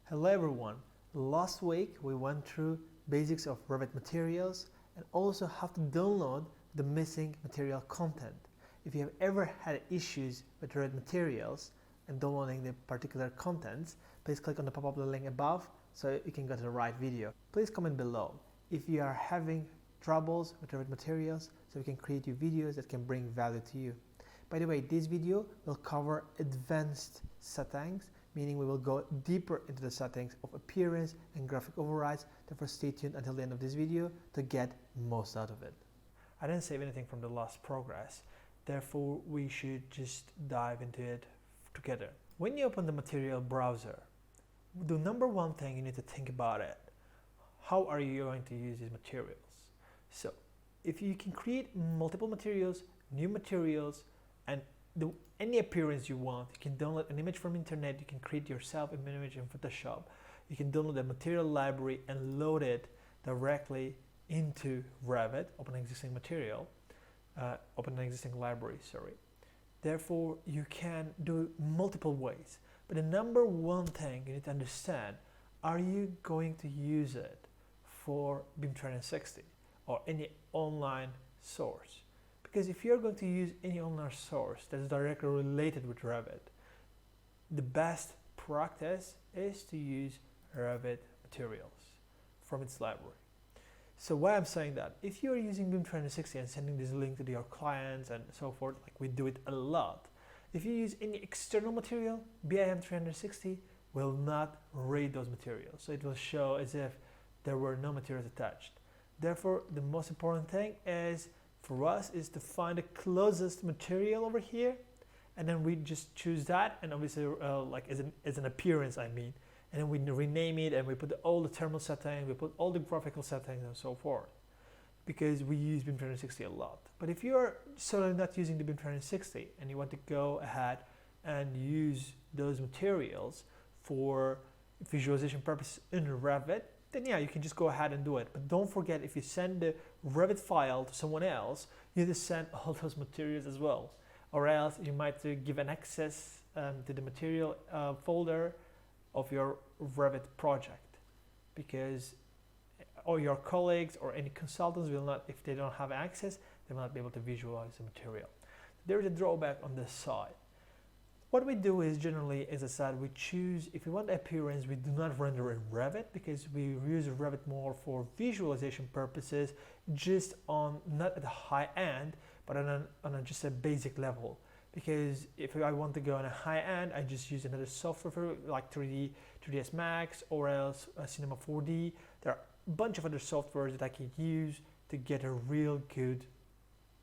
Hello everyone. Last week we went through basics of Revit Materials and also how to download the missing material content. If you have ever had issues with Revit Materials and downloading the particular contents, please click on the pop-up link above so you can go to the right video. Please comment below if you are having troubles with Revit Materials so we can create you videos that can bring value to you. By the way, this video will cover advanced settings, meaning we will go deeper into the settings of appearance and graphic overrides. Therefore, stay tuned until the end of this video to get most out of it. I didn't save anything from the last progress, therefore we should just dive into it together. When you open the material browser, the number one thing you need to think about it, how are you going to use these materials? So, if you can create multiple materials, new materials, and any appearance you want, you can download an image from internet, you can create yourself an image in Photoshop, you can download a material library and load it directly into Revit, open an existing material, open an existing library, sorry. Therefore, you can do multiple ways. But the number one thing you need to understand, are you going to use it for BIM 360 or any online source? Because if you're going to use any online source that's directly related with Revit, the best practice is to use Revit Materials from its library. So why I'm saying that, if you're using BIM 360 and sending this link to your clients and so forth, like we do it a lot, if you use any external material, BIM 360 will not read those materials. So it will show as if there were no materials attached. Therefore, the most important thing is for us is to find the closest material over here, and then we just choose that, and obviously like as an appearance I mean, and then we rename it and we put all the thermal settings, we put all the graphical settings and so forth, because we use BIM 360 a lot. But if you're sort of not using the BIM 360 and you want to go ahead and use those materials for visualization purposes in Revit, then yeah, you can just go ahead and do it. But don't forget, if you send the Revit file to someone else, you need to send all those materials as well. Or else you might give an access to the material folder of your Revit project, because or your colleagues or any consultants will not, if they don't have access, they will not be able to visualize the material. There is a drawback on this side. What we do is generally, as I said, we choose, if we want appearance, we do not render in Revit, because we use Revit more for visualization purposes, just on, not at the high end, but on just a basic level. Because if I want to go on a high end, I just use another software like 3ds Max or else Cinema 4D. There are a bunch of other softwares that I can use to get a real good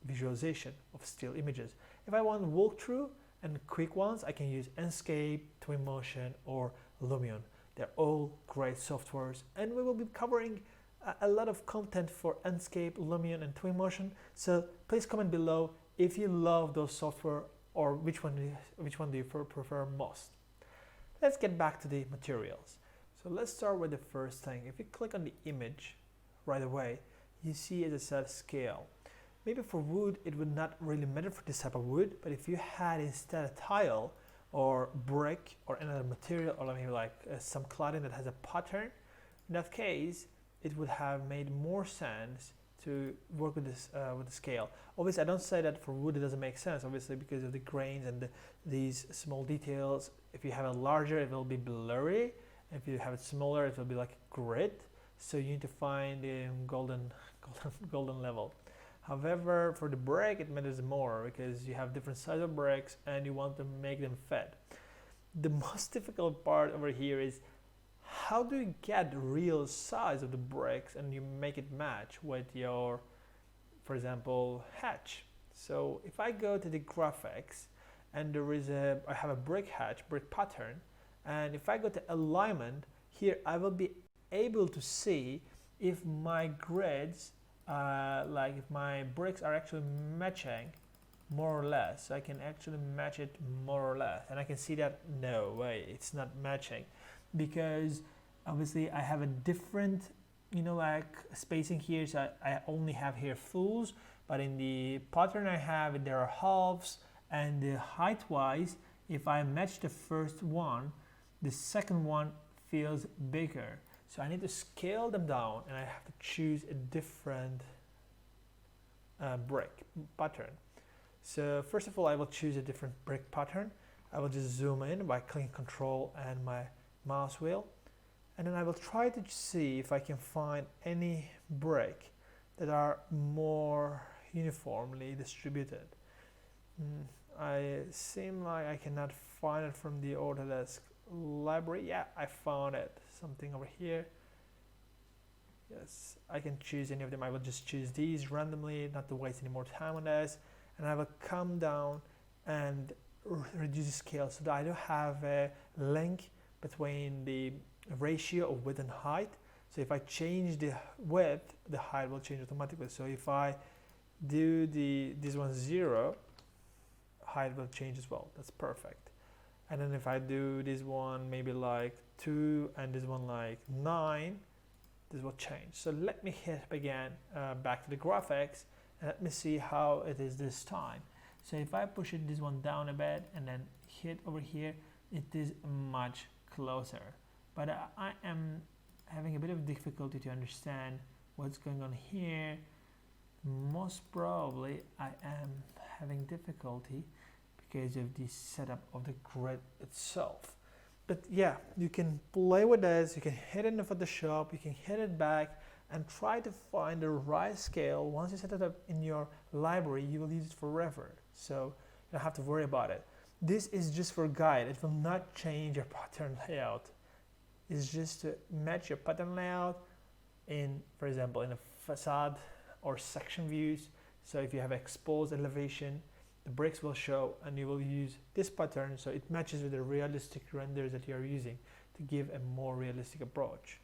visualization of still images. If I want walkthrough and quick ones, I can use Enscape, Twinmotion, or Lumion. They're all great softwares, and we will be covering a lot of content for Enscape, Lumion, and Twinmotion. So please comment below if you love those software or which one do you prefer most. Let's get back to the materials. So let's start with the first thing. If you click on the image right away, you see, as I said, scale. Maybe for wood, it would not really matter for this type of wood, but if you had instead a tile or brick or another material, or maybe like some cladding that has a pattern, in that case, it would have made more sense to work with this with the scale. Obviously, I don't say that for wood it doesn't make sense, obviously, because of the grains and these small details. If you have it larger, it will be blurry. If you have it smaller, it will be like a grid. So you need to find the golden level. However, for the brick, it matters more because you have different size of bricks and you want to make them fit. The most difficult part over here is how do you get the real size of the bricks and you make it match with your, for example, hatch. So if I go to the graphics and there is I have a brick hatch, brick pattern, and if I go to alignment, here I will be able to see if my grids like if my bricks are actually matching more or less. So I can actually match it more or less, and I can see that no way, it's not matching, because obviously I have a different, like spacing here. So I only have here fulls, but in the pattern I have, there are halves, and the height wise, if I match the first one, the second one feels bigger. So I need to scale them down, and I have to choose a different brick pattern. So first of all, I will choose a different brick pattern. I will just zoom in by clicking Control and my mouse wheel, and then I will try to see if I can find any brick that are more uniformly distributed. I seem like I cannot find it from the Autodesk library. Yeah, I found it. Something over here. Yes, I can choose any of them. I will just choose these randomly, not to waste any more time on this. And I will come down and reduce the scale so that I don't have a link between the ratio of width and height. So if I change the width, the height will change automatically. So if I do this one 0, height will change as well. That's perfect. And then if I do this one maybe like 2 and this one like 9, this will change. So let me hit again back to the graphics, and let me see how it is this time. So if I push this one down a bit and then hit over here, it is much closer. But I am having a bit of difficulty to understand what's going on here. Most probably I am having difficulty because of the setup of the grid itself. But yeah, you can play with this, you can hit it in Photoshop, you can hit it back and try to find the right scale. Once you set it up in your library, you will use it forever. So you don't have to worry about it. This is just for guide. It will not change your pattern layout. It's just to match your pattern layout in, for example, in a facade or section views. So if you have exposed elevation, the bricks will show, and you will use this pattern so it matches with the realistic renders that you are using to give a more realistic approach.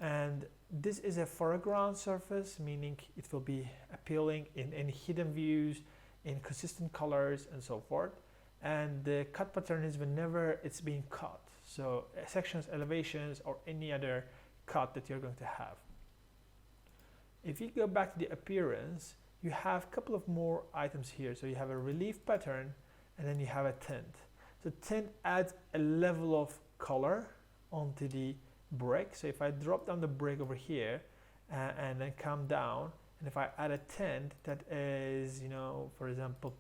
And this is a foreground surface, meaning it will be appealing in any hidden views, in consistent colors and so forth. And the cut pattern is whenever it's being cut. So sections, elevations, or any other cut that you're going to have. If you go back to the appearance, you have a couple of more items here. So you have a relief pattern, and then you have a tint. So tint adds a level of color onto the brick. So if I drop down the brick over here and then come down, and if I add a tint that is, you know, for example,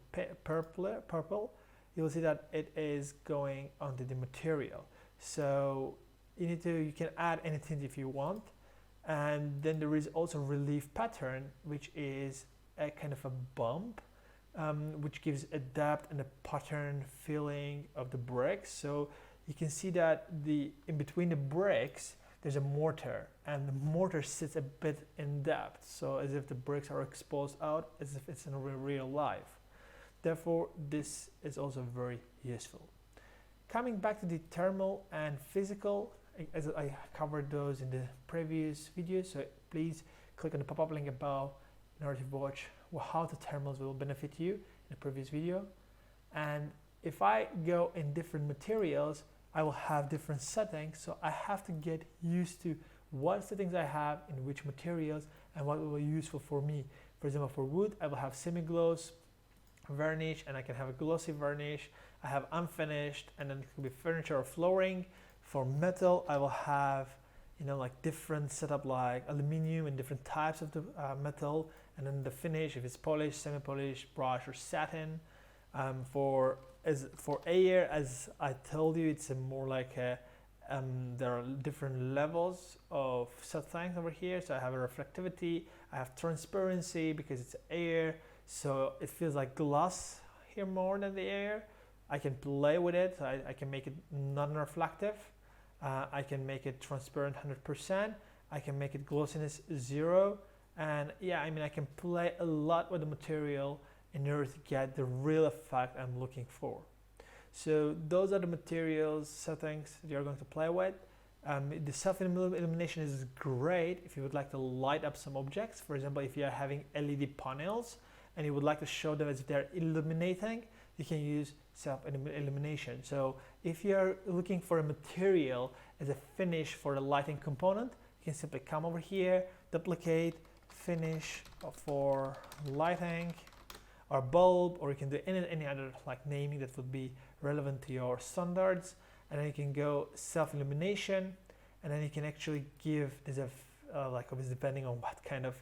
purple, you'll see that it is going onto the material. So you can add any tint if you want. And then there is also relief pattern, which is a kind of a bump, which gives a depth and a pattern feeling of the bricks. So you can see that in between the bricks, there's a mortar, and the mortar sits a bit in depth. So as if the bricks are exposed out, as if it's in real life. Therefore, this is also very useful. Coming back to the thermal and physical, as I covered those in the previous video, so please click on the pop-up link above in order to watch how the thermals will benefit you in the previous video. And if I go in different materials, I will have different settings, so I have to get used to what settings I have in which materials and what will be useful for me. For example, for wood, I will have semi-gloss varnish, and I can have a glossy varnish. I have unfinished, and then it could be furniture or flooring. For metal, I will have, you know, like different setup like aluminium and different types of the metal, and then the finish, if it's polished, semi-polished, brush, or satin. For air, as I told you, it's more like there are different levels of things over here. So I have a reflectivity, I have transparency because it's air, so it feels like glass here more than the air. I can play with it, so I can make it non-reflective. I can make it transparent 100%. I can make it glossiness 0. And yeah, I mean, I can play a lot with the material in order to get the real effect I'm looking for. So those are the materials settings that you're going to play with. The self-illumination is great if you would like to light up some objects. For example, if you are having LED panels and you would like to show them as they're illuminating, you can use self-illumination. So if you're looking for a material as a finish for the lighting component, you can simply come over here, duplicate, finish for lighting or bulb, or you can do any other like naming that would be relevant to your standards, and then you can go self-illumination, and then you can actually give this like obviously depending on what kind of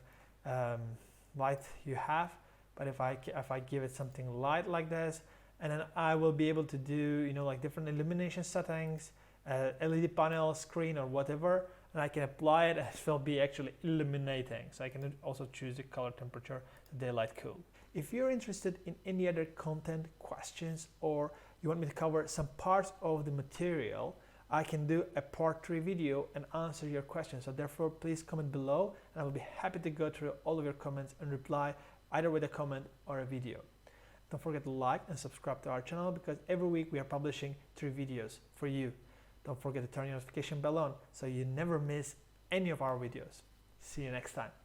light you have, but if I give it something light like this, and then I will be able to do like different illumination settings, LED panel, screen, or whatever, and I can apply it, and it will be actually illuminating. So I can also choose the color, temperature, daylight, cool. If you're interested in any other content, questions, or you want me to cover some parts of the material, I can do a part 3 video and answer your questions. So therefore, please comment below, and I will be happy to go through all of your comments and reply either with a comment or a video. Don't forget to like and subscribe to our channel, because every week we are publishing 3 videos for you. Don't forget to turn your notification bell on so you never miss any of our videos. See you next time.